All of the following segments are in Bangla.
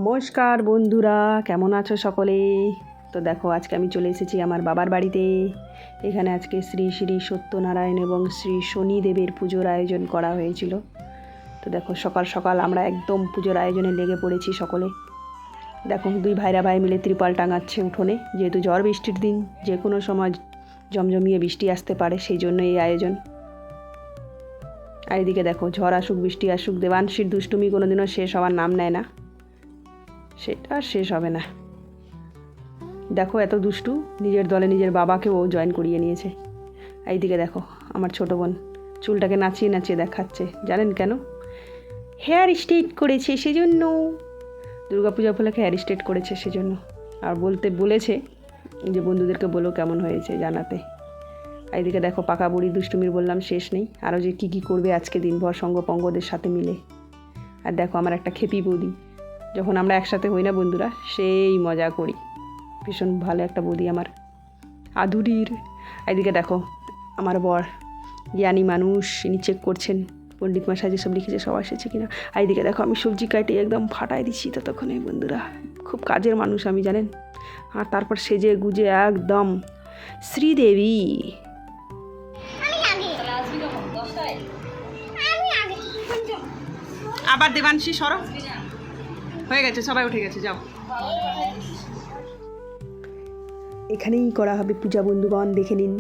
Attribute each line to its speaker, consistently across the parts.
Speaker 1: নমস্কার বন্ধুরা, কেমন আছো সকলে? তো দেখো, আজকে আমি চলে এসেছি আমার বাবার বাড়িতে। এখানে আজকে শ্রী শ্রী সত্যনারায়ণ এবং শ্রী শনিদেবের পুজোর আয়োজন করা হয়েছিল। তো দেখো, সকাল সকাল আমরা একদম পুজোর আয়োজনে লেগে পড়েছি সকলে। দেখো, দুই ভাইরা ভাই মিলে ত্রিপাল টাঙাচ্ছে উঠোনে, যেহেতু ঝড় বৃষ্টির দিন, যে কোনো সময় জমজমিয়ে বৃষ্টি আসতে পারে, সেই জন্য এই আয়োজন। আর এদিকে দেখো, ঝড় আসুক বৃষ্টি আসুক, দেবাংশীর দুষ্টুমি কোনোদিনও শেষ হওয়ার নাম নেয় না, সেটা আর শেষ হবে না। দেখো, এত দুষ্টু, নিজের দলে নিজের বাবাকেও জয়েন করিয়ে নিয়েছে। এইদিকে দেখো, আমার ছোটো বোন চুলটাকে নাচিয়ে নাচিয়ে দেখাচ্ছে। জানেন কেন? হেয়ার স্ট্রেট করেছে সেজন্য। দুর্গাপূজা উপলক্ষে হেয়ার স্ট্রেট করেছে সেজন্য। আর বলেছে যে বন্ধুদেরকে বলো কেমন হয়েছে জানাতে। এইদিকে দেখো, পাকা বুড়ি দুষ্টুমির বললাম শেষ নেই, আরও যে কী করবে আজকে দিনভর সঙ্গপঙ্গদের সাথে মিলে। আর দেখো, আমার একটা খেপি বৌদি, যখন আমরা একসাথে হই না বন্ধুরা, সেই মজা করি। ভীষণ ভালো একটা বৌদি আমার, আদুরির। এদিকে দেখো, আমার বর জ্ঞানী মানুষ, ইনি চেক করছেন পণ্ডিত মশাই যেসব লিখেছে সব এসেছে কিনা। এইদিকে দেখো, আমি সবজি কাটে একদম ফাটাই দিচ্ছি ততক্ষণে বন্ধুরা। খুব কাজের মানুষ আমি, জানেন। আর তারপর সেজে গুজে একদম শ্রীদেবী। আবার দেবাংশী সরো, হয়ে গেছে, সবাই উঠে গেছে, যাও। এখানেই করা হবে পূজা বন্ধুগণ, দেখে নিন।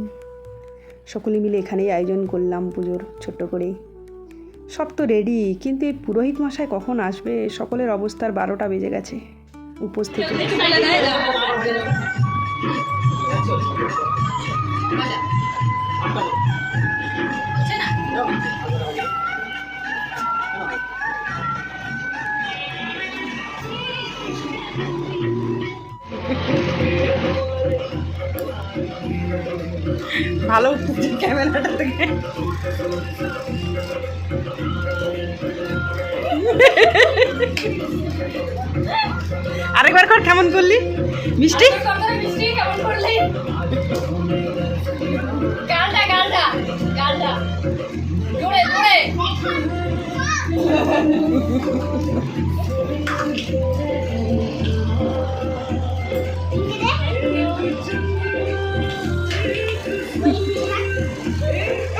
Speaker 1: সকলে মিলে এখানেই আয়োজন করলাম পুজোর ছোট্ট করে। সব তো রেডি, কিন্তু এই পুরোহিত মশাই কখন আসবে? সকলের অবস্থার 12টা বেজে গেছে উপস্থিত। ভালো ক্যামেরাটা থেকে আরেকবার কর, কেমন করলি মিষ্টি?
Speaker 2: কেমন করলি? গালটা গালটা গালটা জোরে জোরে।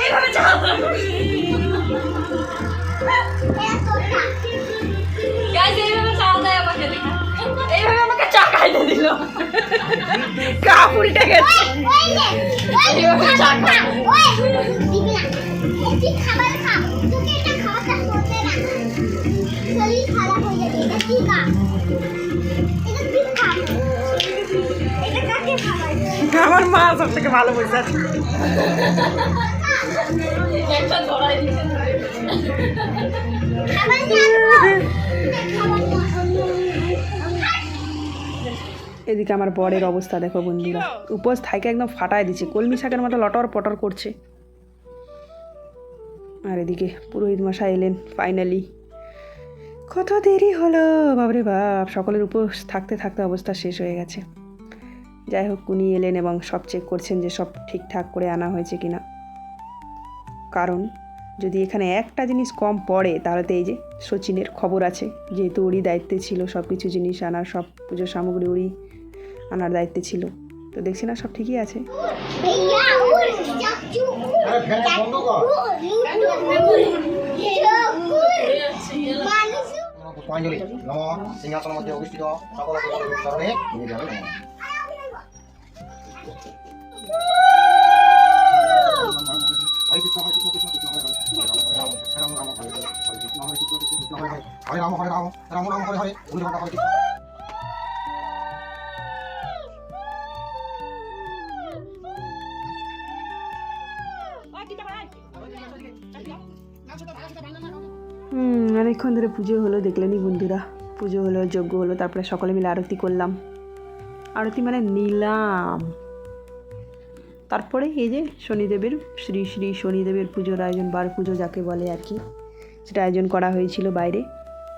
Speaker 2: এইভাবে চাল গাইস, এইভাবে চাল দেয় আমাকে, এইভাবে আমাকে চা খাইতে দিল।
Speaker 1: কাপুরিটা গেছে।
Speaker 2: এইভাবে চা খাই।
Speaker 3: খাবার খা, তোকে এটা খাওয়াটা করবে না, শরীর খারাপ হয়ে যাবে। এটা কি খা, এটা কি খা, এটা কাকে খাবার?
Speaker 1: আমার মা সব থেকে ভালো বসে আছে।
Speaker 2: একটা ধরাই দিছে।
Speaker 3: খাবার নিয়ে খাবার নিয়ে।
Speaker 1: এদিকে আমার বরের অবস্থা দেখো বন্ধুরা, উপোস থাইকে একদম ফাটায় দিচ্ছে, কলমি শাকের মতো লটর পটর করছে। আর এদিকে পুরোহিত মশাই এলেন ফাইনালি। কত দেরি হলো বাবরে বাপ, সকলের উপোস থাকতে থাকতে অবস্থা শেষ হয়ে গেছে। যাই হোক, উনি এলেন এবং সব চেক করছেন যে সব ঠিকঠাক করে আনা হয়েছে কিনা। কারণ যদি এখানে একটা জিনিস কম পড়ে তাহলে তো এই যে সচিনের খবর আছে, যেহেতু ওরই দায়িত্বে ছিল সব কিছু জিনিস আনার, সব পুজোর সামগ্রী ওরই আনার দায়িত্বে ছিল। তো দেখছি না, সব ঠিকই আছে।
Speaker 3: भैया उड़ चाचू
Speaker 4: अरे फैन बंद कर
Speaker 3: মানুষ
Speaker 4: পুষ্পাঞ্জলি নম সিংহাসনের মধ্যে অধিষ্ঠিত সকল দেবতাদের চরণে নিয়ে যাবে নম। হরে কৃষ্ণ হরে কৃষ্ণ কৃষ্ণ কৃষ্ণ হরে হরে রাম রাম রাম হরে হরে হরে কৃষ্ণ হরে কৃষ্ণ কৃষ্ণ কৃষ্ণ হরে হরে হরে রাম হরে রাম রাম রাম হরে হরে হরে হরে হরে কৃষ্ণ।
Speaker 1: অনেকক্ষণ ধরে পুজো হলো, দেখলেনই বন্ধুরা। পুজো হলো, যজ্ঞ হলো, তারপরে সকলে মিলে আরতি করলাম। আরতি মানে নিলাম। তারপরে এই যে শনিদেবের, শ্রী শ্রী শনিদেবের পুজোর আয়োজন, বার পুজো যাকে বলে আর কি, সেটা আয়োজন করা হয়েছিল বাইরে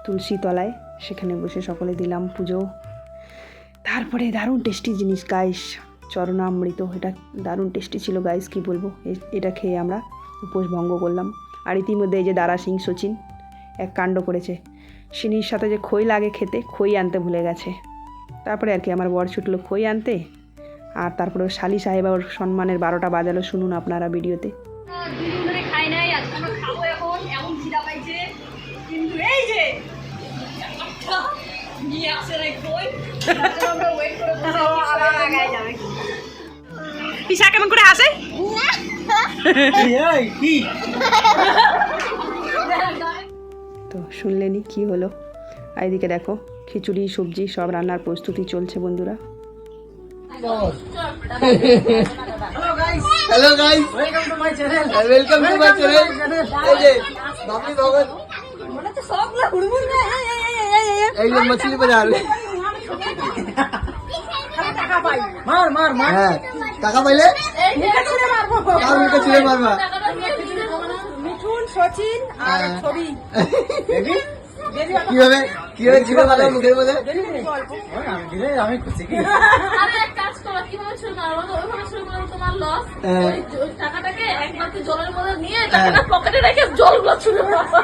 Speaker 1: তুলসী তলায়। সেখানে বসে সকলে দিলাম পুজো। তারপরে দারুণ টেস্টি জিনিস গাইস, চরণামৃত, এটা দারুণ টেস্টি ছিল গাইস, কি বলবো। এটা খেয়ে আমরা উপোস ভঙ্গ করলাম। আর ইতিমধ্যে এই যে দারা সিং সচিন এক কাণ্ড করেছে। সিনির সাথে যে খই লাগে খেতে, খই আনতে ভুলে গেছে। তারপরে আর কি আমার বর ছুটলো খই আনতে, আর তারপরে ওর শালি সাহেবা ওর সম্মানের 12টা বাজালো, শুনুন আপনারা ভিডিওতে।
Speaker 2: দুদিন ধরে খাই নাই, আজকে আমরা খাবো এখন, এমন খিদা পাইছে। কিন্তু এই যে একটা নিয়ে আসে না কই, আমরা ওয়েট করে বসে আবার আগায় যাবে।
Speaker 1: পিসা কেমন করে হাসে? তো শুনলেনি কি হলো। আর এদিকে দেখো খিচুড়ি সবজি সব রান্নার প্রস্তুতি চলছে বন্ধুরা।
Speaker 5: Hello guys welcome to my channel এই যে বাপি ভগত
Speaker 2: মানে তো সবগুলো হুড়মুড় না
Speaker 5: এই যে মছলি বাজার
Speaker 2: মার মার মার
Speaker 5: হ্যাঁ টাকা পাইলে আর মুখে ছিঁড়ে মারবা
Speaker 2: মিঠুন সচিন আর ছবি
Speaker 5: কিভাবে কিভাবে ছিঁড়ে মারবা মুখের মধ্যে
Speaker 4: আমি খুশি কি
Speaker 2: আরে এক কাজ করো, কিভাবে শুরু মারবো তো ওইভাবে শুরু করলে তোমার লস। ওই টাকাটাকে একবার জলের মধ্যে নিয়ে টাকাটা পকেটে রেখে জলগুলো ছুড়ে মারবো।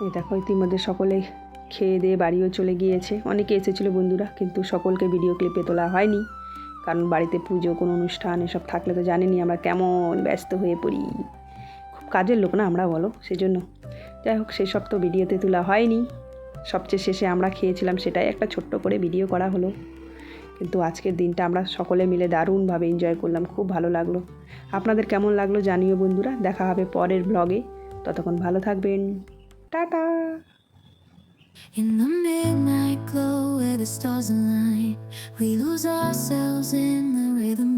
Speaker 1: এই দেখো ইতিমধ্যে সকলে খেয়ে দিয়ে বাড়িও চলে গিয়েছে। অনেকে এসেছিলো বন্ধুরা, কিন্তু সকলকে ভিডিও ক্লিপে তোলা হয়নি, কারণ বাড়িতে পুজো কোনো অনুষ্ঠান এসব থাকলে তো জানেনই আমরা কেমন ব্যস্ত হয়ে পড়ি, খুব কাজের লোক না আমরা, বলো, সেজন্য। যাই হোক সেসব তো ভিডিওতে তোলা হয়নি। সবচেয়ে শেষে আমরা খেয়েছিলাম, সেটাই একটা ছোট্ট করে ভিডিও করা হলো। কিন্তু আজকের দিনটা আমরা সকলে মিলে দারুণভাবে এনজয় করলাম, খুব ভালো লাগলো। আপনাদের কেমন লাগলো জানিও বন্ধুরা। দেখা হবে পরের ব্লগে, ততক্ষণ ভালো থাকবেন, tata.
Speaker 6: In the midnight glow where the stars align, we lose ourselves in the rhythm.